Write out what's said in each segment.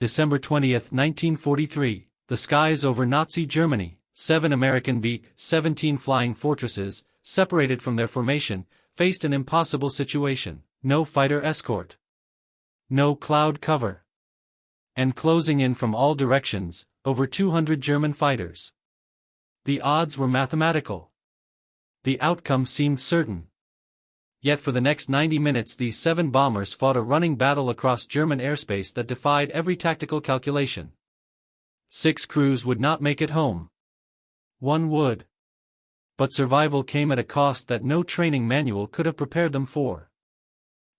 December 20, 1943, the skies over Nazi Germany, 7 American B-17 flying fortresses, separated from their formation, faced an impossible situation: no fighter escort, no cloud cover, and closing in from all directions, over 200 German fighters. The odds were mathematical. The outcome seemed certain. Yet for the next 90 minutes these 7 bombers fought a running battle across German airspace that defied every tactical calculation. 6 crews would not make it home. 1 would. But survival came at a cost that no training manual could have prepared them for.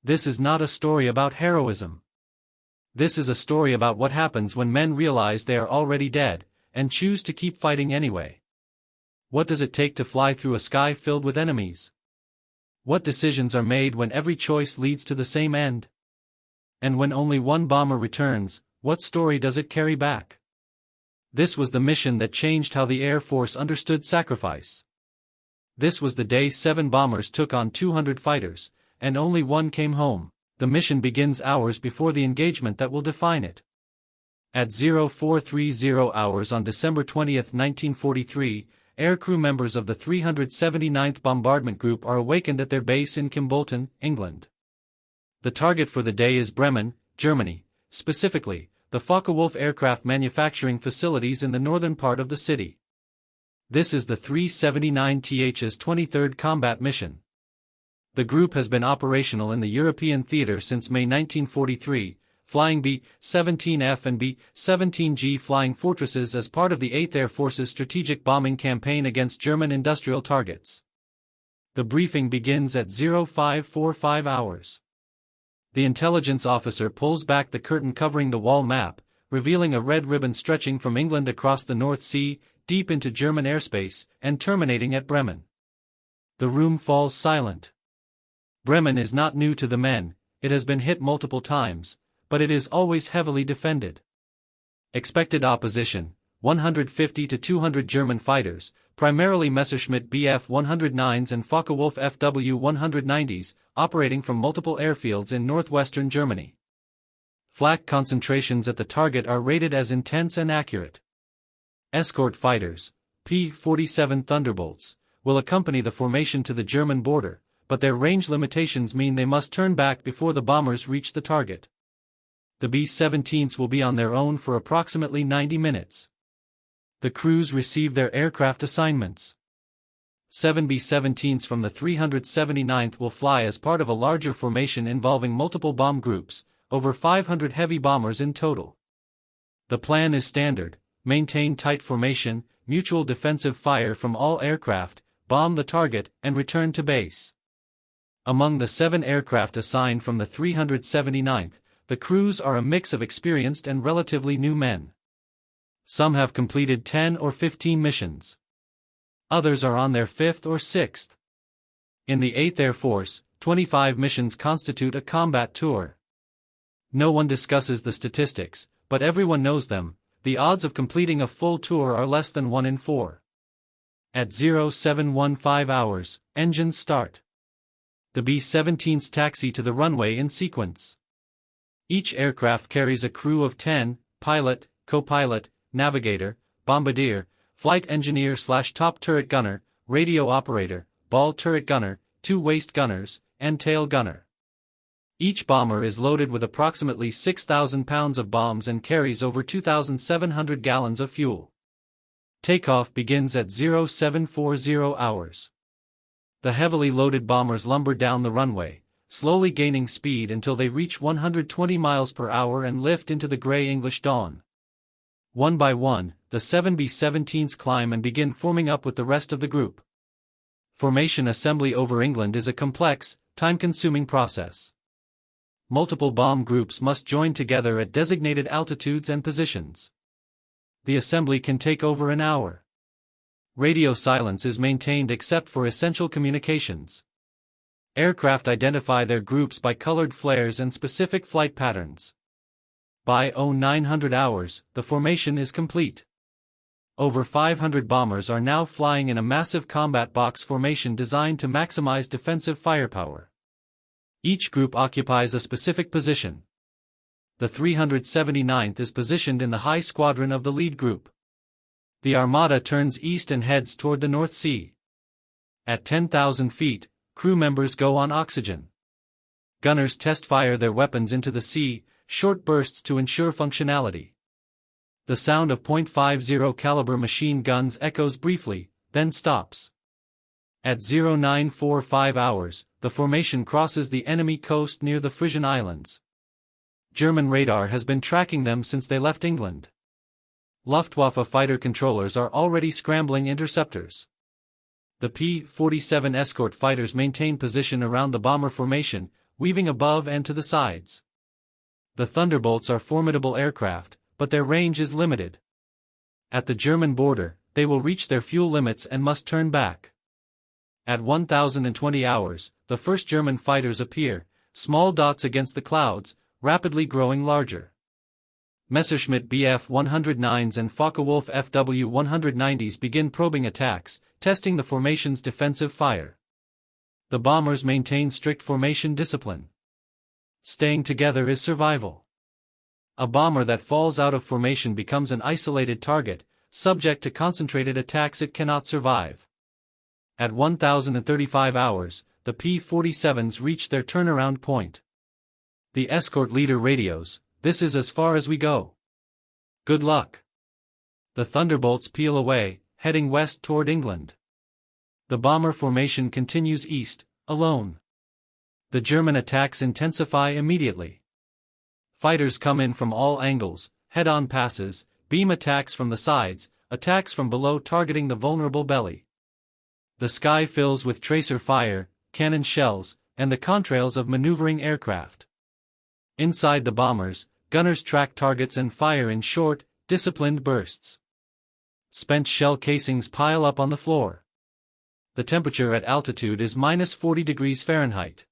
This is not a story about heroism. This is a story about what happens when men realize they are already dead, and choose to keep fighting anyway. What does it take to fly through a sky filled with enemies? What decisions are made when every choice leads to the same end? And when only 1 bomber returns, what story does it carry back? This was the mission that changed how the Air Force understood sacrifice. This was the day 7 bombers took on 200 fighters, and only 1 came home. The mission begins hours before the engagement that will define it. At 0430 hours on December 20, 1943, aircrew members of the 379th Bombardment Group are awakened at their base in Kimbolton, England. The target for the day is Bremen, Germany, specifically, the Focke-Wulf aircraft manufacturing facilities in the northern part of the city. This is the 379th's 23rd combat mission. The group has been operational in the European theater since May 1943, flying B-17F and B-17G flying fortresses as part of the 8th Air Force's strategic bombing campaign against German industrial targets. The briefing begins at 0545 hours. The intelligence officer pulls back the curtain covering the wall map, revealing a red ribbon stretching from England across the North Sea, deep into German airspace, and terminating at Bremen. The room falls silent. Bremen is not new to the men, it has been hit multiple times, but it is always heavily defended. Expected opposition: 150 to 200 German fighters, primarily Messerschmitt Bf-109s and Focke-Wulf Fw-190s, operating from multiple airfields in northwestern Germany. Flak concentrations at the target are rated as intense and accurate. Escort fighters, P-47 Thunderbolts, will accompany the formation to the German border, but their range limitations mean they must turn back before the bombers reach the target. The B-17s will be on their own for approximately 90 minutes. The crews receive their aircraft assignments. 7 B-17s from the 379th will fly as part of a larger formation involving multiple bomb groups, over 500 heavy bombers in total. The plan is standard: maintain tight formation, mutual defensive fire from all aircraft, bomb the target, and return to base. Among the 7 aircraft assigned from the 379th, the crews are a mix of experienced and relatively new men. Some have completed 10 or 15 missions. Others are on their 5th or 6th. In the 8th Air Force, 25 missions constitute a combat tour. No one discusses the statistics, but everyone knows them. The odds of completing a full tour are less than 1 in 4. At 0715 hours, engines start. The B-17s taxi to the runway in sequence. Each aircraft carries a crew of 10, pilot, co-pilot, navigator, bombardier, flight engineer/top turret gunner, radio operator, ball turret gunner, 2 waist gunners, and tail gunner. Each bomber is loaded with approximately 6,000 pounds of bombs and carries over 2,700 gallons of fuel. Takeoff begins at 0740 hours. The heavily loaded bombers lumber down the runway, slowly gaining speed until they reach 120 miles per hour and lift into the gray English dawn. One by one, the 7 B-17s climb and begin forming up with the rest of the group. Formation assembly over England is a complex, time-consuming process. Multiple bomb groups must join together at designated altitudes and positions. The assembly can take over an hour. Radio silence is maintained except for essential communications. Aircraft identify their groups by colored flares and specific flight patterns. By 0900 hours, the formation is complete. Over 500 bombers are now flying in a massive combat box formation designed to maximize defensive firepower. Each group occupies a specific position. The 379th is positioned in the high squadron of the lead group. The armada turns east and heads toward the North Sea. At 10,000 feet, crew members go on oxygen. Gunners test-fire their weapons into the sea, short bursts to ensure functionality. The sound of .50 caliber machine guns echoes briefly, then stops. At 0945 hours, the formation crosses the enemy coast near the Frisian Islands. German radar has been tracking them since they left England. Luftwaffe fighter controllers are already scrambling interceptors. The P-47 escort fighters maintain position around the bomber formation, weaving above and to the sides. The Thunderbolts are formidable aircraft, but their range is limited. At the German border, they will reach their fuel limits and must turn back. At 1020 hours, the first German fighters appear, small dots against the clouds, rapidly growing larger. Messerschmitt Bf-109s and Focke-Wulf Fw-190s begin probing attacks, testing the formation's defensive fire. The bombers maintain strict formation discipline. Staying together is survival. A bomber that falls out of formation becomes an isolated target, subject to concentrated attacks it cannot survive. At 1035 hours, the P-47s reach their turnaround point. The escort leader radios, "This is as far as we go. Good luck." The Thunderbolts peel away, heading west toward England. The bomber formation continues east, alone. The German attacks intensify immediately. Fighters come in from all angles, head-on passes, beam attacks from the sides, attacks from below targeting the vulnerable belly. The sky fills with tracer fire, cannon shells, and the contrails of maneuvering aircraft. Inside the bombers, gunners track targets and fire in short, disciplined bursts. Spent shell casings pile up on the floor. The temperature at altitude is -40 degrees Fahrenheit.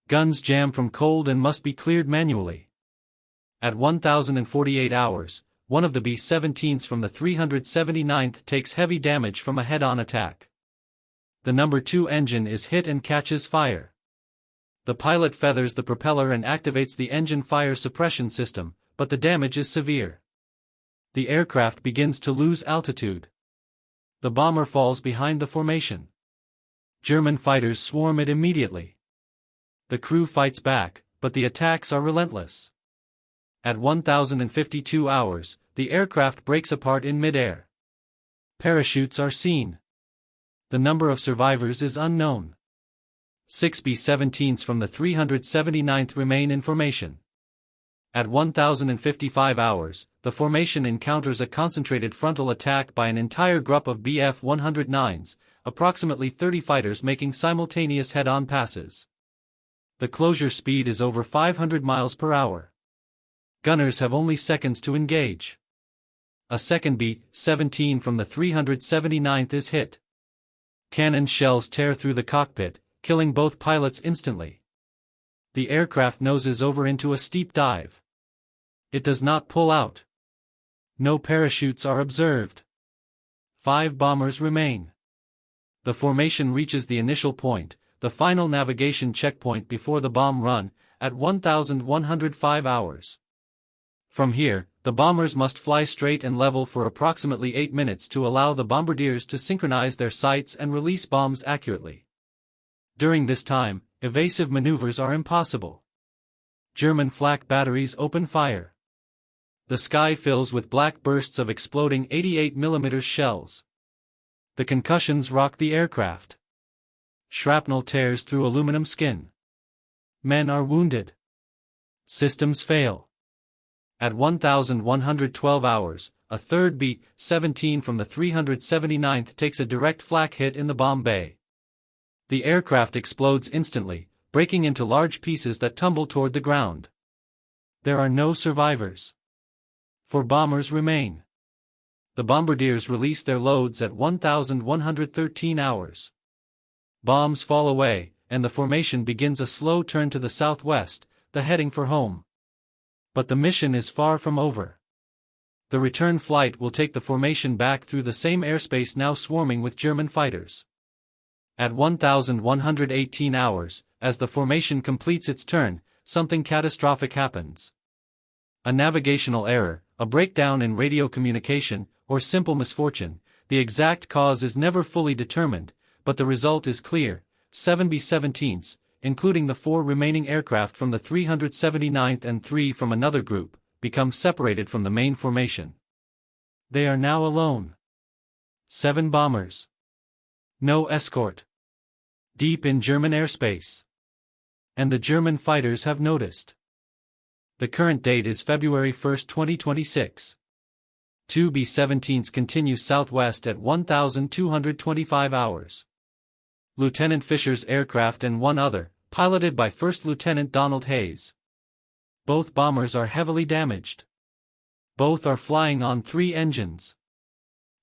Guns jam from cold and must be cleared manually. At 1048 hours, one of the B-17s from the 379th takes heavy damage from a head-on attack. The No. 2 engine is hit and catches fire. The pilot feathers the propeller and activates the engine fire suppression system, but the damage is severe. The aircraft begins to lose altitude. The bomber falls behind the formation. German fighters swarm it immediately. The crew fights back, but the attacks are relentless. At 1052 hours, the aircraft breaks apart in mid-air. Parachutes are seen. The number of survivors is unknown. 6 B-17s from the 379th remain in formation. At 1055 hours, the formation encounters a concentrated frontal attack by an entire group of Bf-109s, approximately 30 fighters making simultaneous head-on passes. The closure speed is over 500 miles per hour. Gunners have only seconds to engage. A second B-17 from the 379th is hit. Cannon shells tear through the cockpit, killing both pilots instantly. The aircraft noses over into a steep dive. It does not pull out. No parachutes are observed. 5 bombers remain. The formation reaches the initial point, the final navigation checkpoint before the bomb run, at 1105 hours. From here, the bombers must fly straight and level for approximately 8 minutes to allow the bombardiers to synchronize their sights and release bombs accurately. During this time, evasive maneuvers are impossible. German flak batteries open fire. The sky fills with black bursts of exploding 88mm shells. The concussions rock the aircraft. Shrapnel tears through aluminum skin. Men are wounded. Systems fail. At 1112 hours, a third B-17 from the 379th takes a direct flak hit in the bomb bay. The aircraft explodes instantly, breaking into large pieces that tumble toward the ground. There are no survivors. 4 bombers remain. The bombardiers release their loads at 1113 hours. Bombs fall away, and the formation begins a slow turn to the southwest, the heading for home. But the mission is far from over. The return flight will take the formation back through the same airspace now swarming with German fighters. At 1118 hours, as the formation completes its turn, something catastrophic happens. A navigational error, a breakdown in radio communication, or simple misfortune, the exact cause is never fully determined, but the result is clear: 7 B-17s, including the 4 remaining aircraft from the 379th and 3 from another group, become separated from the main formation. They are now alone. 7 bombers. No escort. Deep in German airspace. And the German fighters have noticed. The current date is February 1, 2026. 2 B-17s continue southwest at 1,225 hours. Lieutenant Fisher's aircraft and one other, piloted by First Lieutenant Donald Hayes. Both bombers are heavily damaged. Both are flying on 3 engines.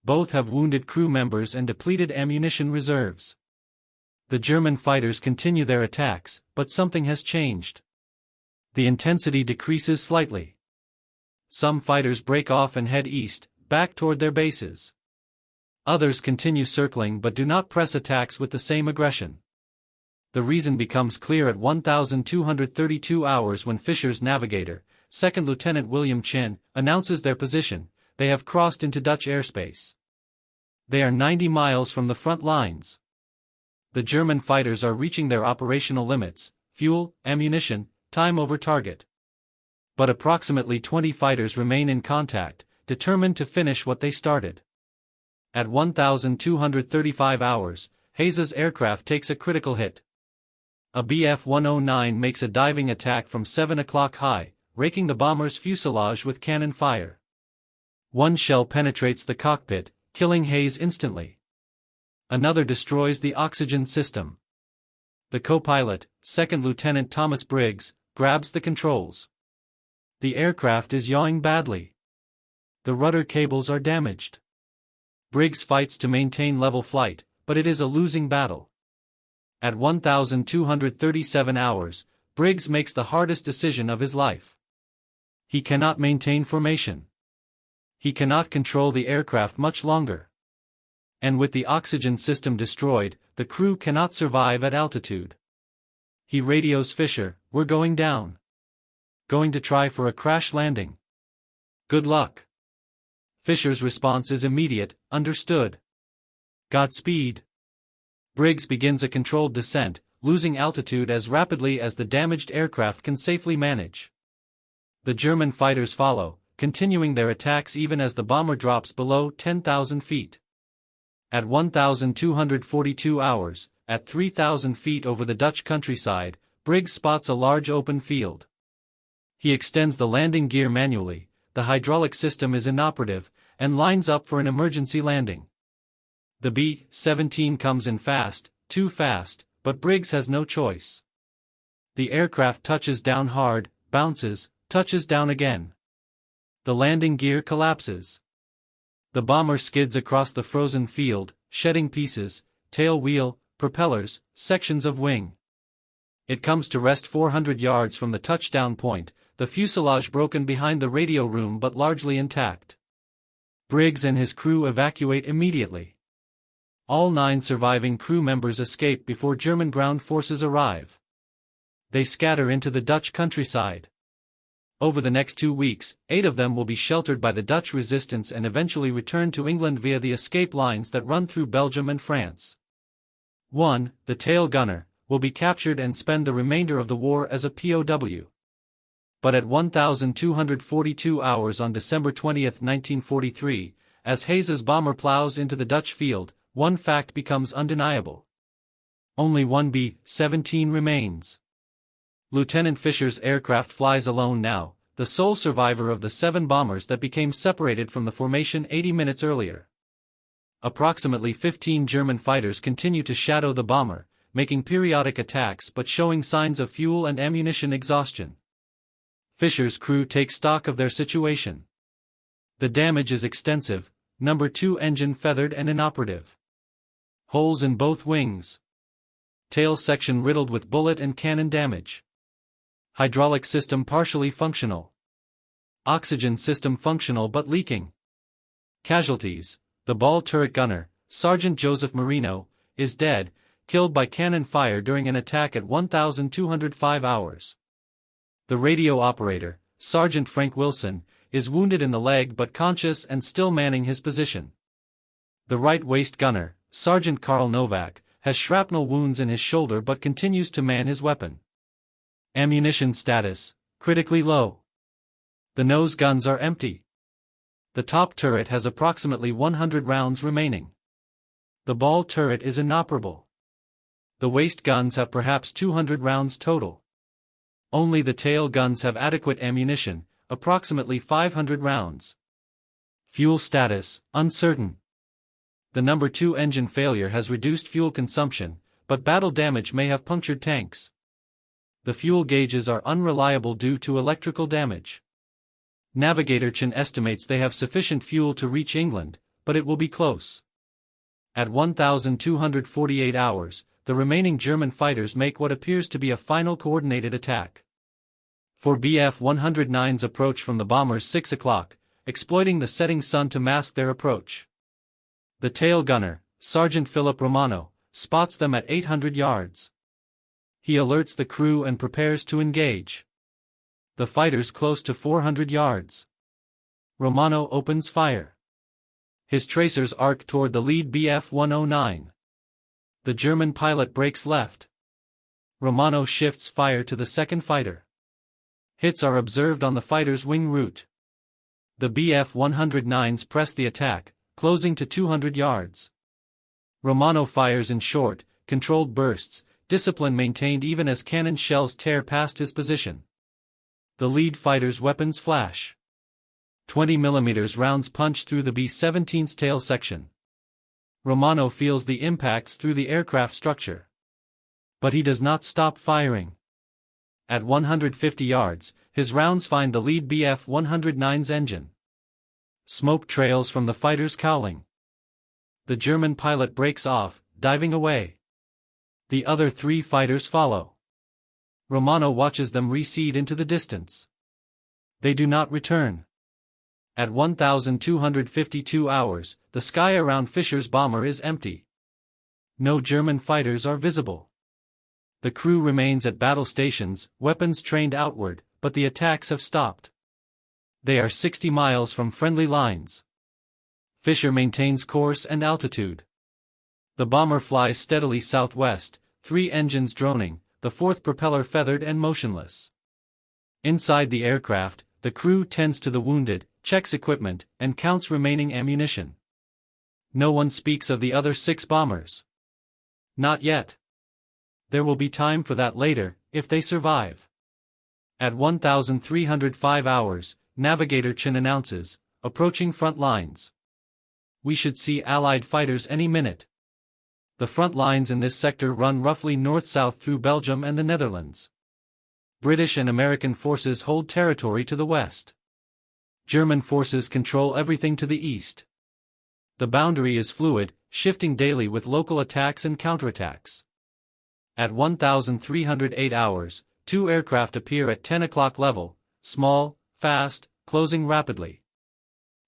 Both have wounded crew members and depleted ammunition reserves. The German fighters continue their attacks, but something has changed. The intensity decreases slightly. Some fighters break off and head east, back toward their bases. Others continue circling but do not press attacks with the same aggression. The reason becomes clear at 1,232 hours when Fisher's navigator, Second Lieutenant William Chin, announces their position. They have crossed into Dutch airspace. They are 90 miles from the front lines. The German fighters are reaching their operational limits: fuel, ammunition, time over target. But approximately 20 fighters remain in contact, determined to finish what they started. At 1,235 hours, Hayes's aircraft takes a critical hit. A Bf-109 makes a diving attack from 7 o'clock high, raking the bomber's fuselage with cannon fire. One shell penetrates the cockpit, killing Hayes instantly. Another destroys the oxygen system. The co-pilot, Second Lieutenant Thomas Briggs, grabs the controls. The aircraft is yawing badly. The rudder cables are damaged. Briggs fights to maintain level flight, but it is a losing battle. At 1,237 hours, Briggs makes the hardest decision of his life. He cannot maintain formation. He cannot control the aircraft much longer. And with the oxygen system destroyed, the crew cannot survive at altitude. He radios Fisher, "We're going down. Going to try for a crash landing. Good luck." Fisher's response is immediate: "Understood. Godspeed." Briggs begins a controlled descent, losing altitude as rapidly as the damaged aircraft can safely manage. The German fighters follow, continuing their attacks even as the bomber drops below 10,000 feet. At 1,242 hours, at 3,000 feet over the Dutch countryside, Briggs spots a large open field. He extends the landing gear manually, the hydraulic system is inoperative, and lines up for an emergency landing. The B-17 comes in fast, too fast, but Briggs has no choice. The aircraft touches down hard, bounces, touches down again. The landing gear collapses. The bomber skids across the frozen field, shedding pieces, tail wheel, propellers, sections of wing. It comes to rest 400 yards from the touchdown point, the fuselage broken behind the radio room but largely intact. Briggs and his crew evacuate immediately. All 9 surviving crew members escape before German ground forces arrive. They scatter into the Dutch countryside. Over the next 2 weeks, 8 of them will be sheltered by the Dutch resistance and eventually return to England via the escape lines that run through Belgium and France. 1, the tail gunner, will be captured and spend the remainder of the war as a POW. But at 1,242 hours on December 20, 1943, as Hayes's bomber plows into the Dutch field, one fact becomes undeniable. Only one B-17 remains. Lieutenant Fisher's aircraft flies alone now, the sole survivor of the 7 bombers that became separated from the formation 80 minutes earlier. Approximately 15 German fighters continue to shadow the bomber, making periodic attacks but showing signs of fuel and ammunition exhaustion. Fisher's crew take stock of their situation. The damage is extensive, number 2 engine feathered and inoperative. Holes in both wings. Tail section riddled with bullet and cannon damage. Hydraulic system partially functional. Oxygen system functional but leaking. Casualties: the ball turret gunner, Sergeant Joseph Marino, is dead, killed by cannon fire during an attack at 1,205 hours. The radio operator, Sergeant Frank Wilson, is wounded in the leg but conscious and still manning his position. The right waist gunner, Sergeant Karl Novak, has shrapnel wounds in his shoulder but continues to man his weapon. Ammunition status: critically low. The nose guns are empty. The top turret has approximately 100 rounds remaining. The ball turret is inoperable. The waist guns have perhaps 200 rounds total. Only the tail guns have adequate ammunition, approximately 500 rounds. Fuel status: uncertain. The No. 2 engine failure has reduced fuel consumption, but battle damage may have punctured tanks. The fuel gauges are unreliable due to electrical damage. Navigator Chen estimates they have sufficient fuel to reach England, but it will be close. At 1,248 hours, the remaining German fighters make what appears to be a final coordinated attack. For Bf-109's approach from the bombers 6 o'clock, exploiting the setting sun to mask their approach. The tail gunner, Sergeant Philip Romano, spots them at 800 yards. He alerts the crew and prepares to engage. The fighters close to 400 yards. Romano opens fire. His tracers arc toward the lead Bf-109. The German pilot breaks left. Romano shifts fire to the second fighter. Hits are observed on the fighter's wing route. The Bf-109s press the attack, closing to 200 yards. Romano fires in short, controlled bursts, discipline maintained even as cannon shells tear past his position. The lead fighter's weapons flash. 20 mm rounds punch through the B-17's tail section. Romano feels the impacts through the aircraft structure. But he does not stop firing. At 150 yards, his rounds find the lead Bf-109's engine. Smoke trails from the fighter's cowling. The German pilot breaks off, diving away. The other 3 fighters follow. Romano watches them recede into the distance. They do not return. At 1,252 hours, the sky around Fischer's bomber is empty. No German fighters are visible. The crew remains at battle stations, weapons trained outward, but the attacks have stopped. They are 60 miles from friendly lines. Fischer maintains course and altitude. The bomber flies steadily southwest, 3 engines droning, the 4th propeller feathered and motionless. Inside the aircraft, the crew tends to the wounded, checks equipment, and counts remaining ammunition. No one speaks of the other 6 bombers. Not yet. There will be time for that later, if they survive. At 1,305 hours, Navigator Chen announces, approaching front lines. We should see Allied fighters any minute. The front lines in this sector run roughly north-south through Belgium and the Netherlands. British and American forces hold territory to the west. German forces control everything to the east. The boundary is fluid, shifting daily with local attacks and counterattacks. At 1,308 hours, 2 aircraft appear at 10 o'clock level, small, fast, closing rapidly.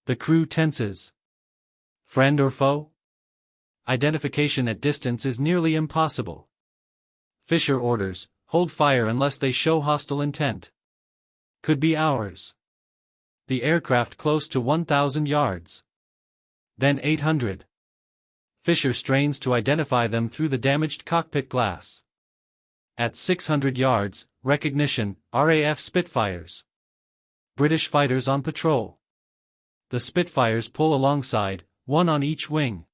The crew tenses. Friend or foe? Identification at distance is nearly impossible. Fischer orders, hold fire unless they show hostile intent. Could be hours. The aircraft close to 1,000 yards. Then 800. Fischer strains to identify them through the damaged cockpit glass. At 600 yards, recognition, RAF Spitfires. British fighters on patrol. The Spitfires pull alongside, 1 on each wing.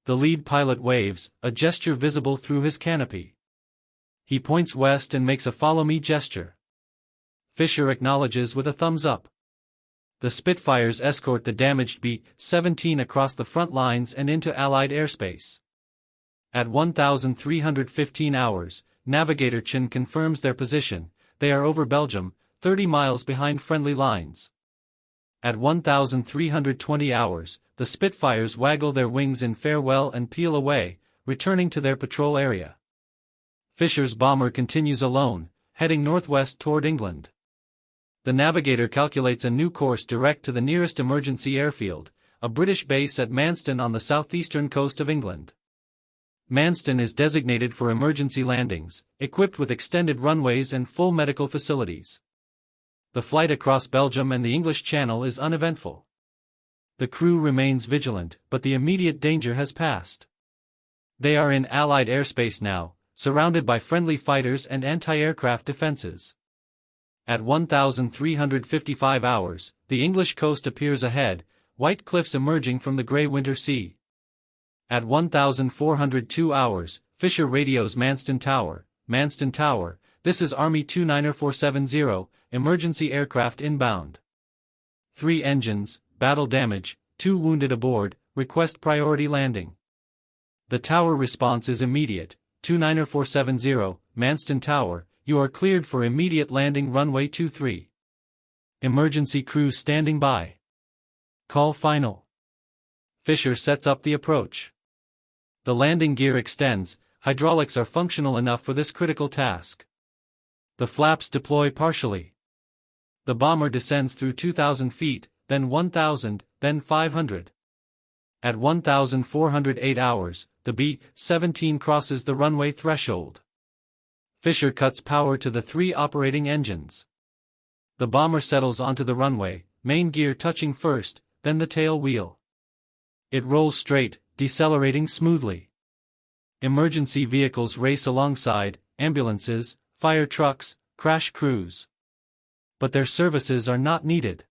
The lead pilot waves, a gesture visible through his canopy. He points west and makes a follow-me gesture. Fischer acknowledges with a thumbs up. The Spitfires escort the damaged B-17 across the front lines and into Allied airspace. At 1,315 hours, Navigator Chen confirms their position. They are over Belgium, 30 miles behind friendly lines. At 1,320 hours, the Spitfires waggle their wings in farewell and peel away, returning to their patrol area. Fischer's bomber continues alone, heading northwest toward England. The navigator calculates a new course direct to the nearest emergency airfield, a British base at Manston on the southeastern coast of England. Manston is designated for emergency landings, equipped with extended runways and full medical facilities. The flight across Belgium and the English Channel is uneventful. The crew remains vigilant, but the immediate danger has passed. They are in Allied airspace now, surrounded by friendly fighters and anti-aircraft defenses. At 1,355 hours, the English coast appears ahead, white cliffs emerging from the grey winter sea. At 1,402 hours, Fisher radios Manston Tower, this is Army 29470, emergency aircraft inbound. 3 engines, battle damage, 2 wounded aboard, request priority landing. The tower response is immediate, 29470, Manston Tower, you are cleared for immediate landing runway 23. Emergency crew standing by. Call final. Fisher sets up the approach. The landing gear extends, hydraulics are functional enough for this critical task. The flaps deploy partially. The bomber descends through 2,000 feet, then 1,000, then 500. At 1,408 hours, the B-17 crosses the runway threshold. Fisher cuts power to the 3 operating engines. The bomber settles onto the runway, main gear touching first, then the tail wheel. It rolls straight, decelerating smoothly. Emergency vehicles race alongside, ambulances, fire trucks, crash crews. But their services are not needed.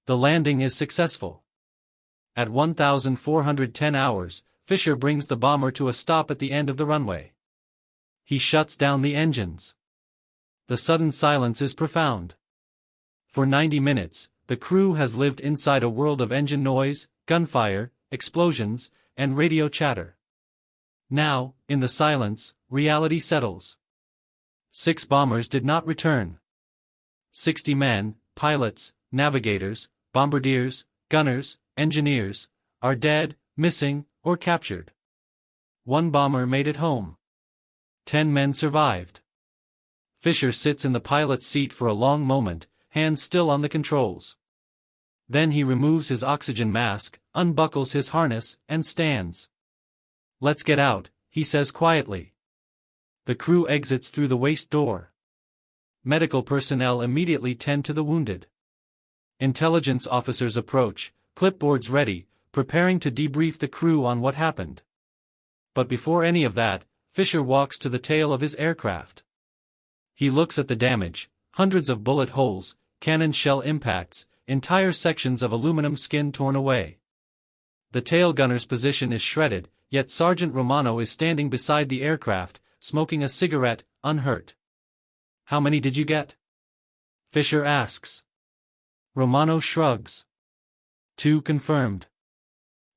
The landing is successful. At 1,410 hours, Fisher brings the bomber to a stop at the end of the runway. He shuts down the engines. The sudden silence is profound. For 90 minutes, the crew has lived inside a world of engine noise, gunfire, explosions, and radio chatter. Now, in the silence, reality settles. 6 bombers did not return. 60 men, pilots, navigators, bombardiers, gunners, engineers, are dead, missing, or captured. 1 bomber made it home. 10 men survived. Fisher sits in the pilot's seat for a long moment, hands still on the controls. Then he removes his oxygen mask, unbuckles his harness, and stands. "Let's get out," he says quietly. The crew exits through the waste door. Medical personnel immediately tend to the wounded. Intelligence officers approach, clipboards ready, preparing to debrief the crew on what happened. But before any of that, Fisher walks to the tail of his aircraft. He looks at the damage, hundreds of bullet holes, cannon shell impacts, entire sections of aluminum skin torn away. The tail gunner's position is shredded, yet Sergeant Romano is standing beside the aircraft, smoking a cigarette, unhurt. "How many did you get?" Fisher asks. Romano shrugs. 2 confirmed.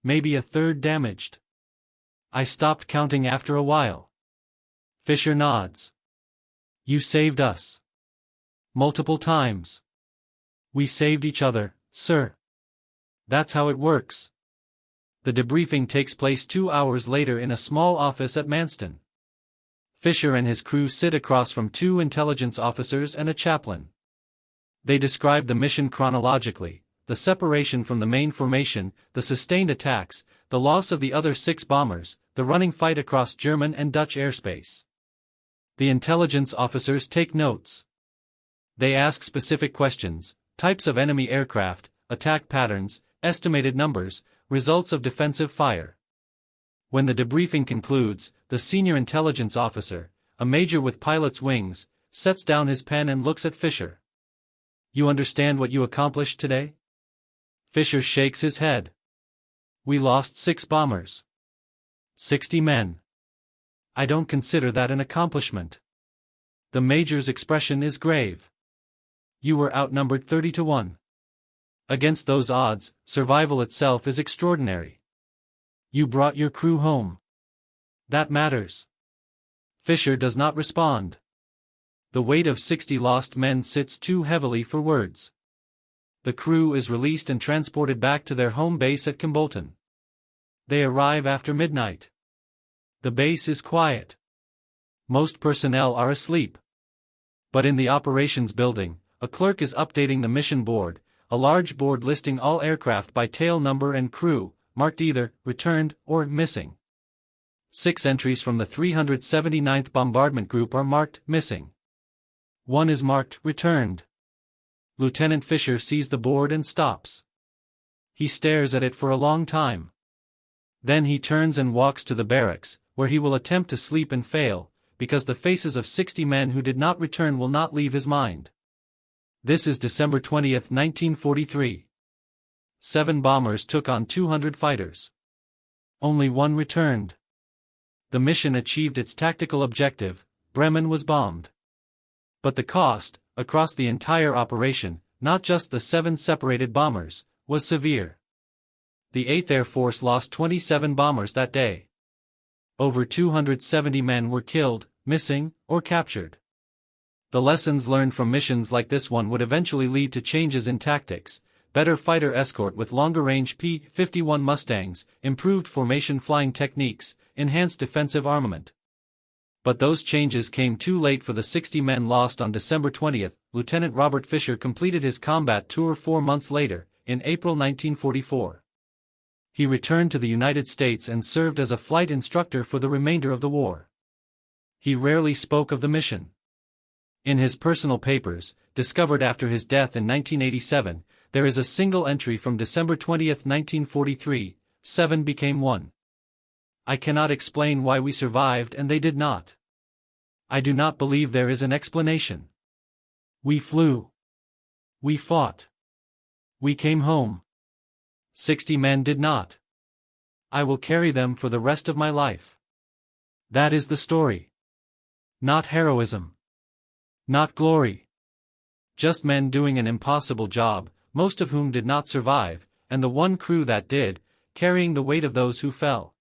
Maybe a 3rd damaged. I stopped counting after a while. Fisher nods. "You saved us." "Multiple times." "We saved each other, sir." "That's how it works." The debriefing takes place 2 hours later in a small office at Manston. Fisher and his crew sit across from 2 intelligence officers and a chaplain. They describe the mission chronologically: the separation from the main formation, the sustained attacks, the loss of the other 6 bombers, the running fight across German and Dutch airspace. The intelligence officers take notes. They ask specific questions: types of enemy aircraft, attack patterns, estimated numbers, results of defensive fire. When the debriefing concludes, the senior intelligence officer, a major with pilot's wings, sets down his pen and looks at Fisher. "You understand what you accomplished today?" Fisher shakes his head. "We lost 6 bombers. 60 men. I don't consider that an accomplishment." The major's expression is grave. "You were outnumbered 30 to 1. Against those odds, survival itself is extraordinary. You brought your crew home. That matters." Fisher does not respond. The weight of 60 lost men sits too heavily for words. The crew is released and transported back to their home base at Kimbolton. They arrive after midnight. The base is quiet. Most personnel are asleep. But in the operations building, a clerk is updating the mission board, a large board listing all aircraft by tail number and crew, marked either returned or missing. 6 entries from the 379th Bombardment Group are marked missing. 1 is marked returned. Lieutenant Fisher sees the board and stops. He stares at it for a long time. Then he turns and walks to the barracks, where he will attempt to sleep and fail, because the faces of 60 men who did not return will not leave his mind. This is December 20, 1943. 7 bombers took on 200 fighters. Only one returned. The mission achieved its tactical objective. Bremen was bombed. But the cost, across the entire operation, not just the 7 separated bombers, was severe. The 8th Air Force lost 27 bombers that day. Over 270 men were killed, missing, or captured. The lessons learned from missions like this one would eventually lead to changes in tactics: better fighter escort with longer-range P-51 Mustangs, improved formation flying techniques, enhanced defensive armament. But those changes came too late for the 60 men lost on December 20. Lieutenant Robert Fisher completed his combat tour 4 months later, in April 1944. He returned to the United States and served as a flight instructor for the remainder of the war. He rarely spoke of the mission. In his personal papers, discovered after his death in 1987, there is a single entry from December 20, 1943, 7 became 1. I cannot explain why we survived and they did not. I do not believe there is an explanation. We flew. We fought. We came home. 60 men did not. I will carry them for the rest of my life. That is the story. Not heroism. Not glory. Just men doing an impossible job, most of whom did not survive, and the one crew that did, carrying the weight of those who fell.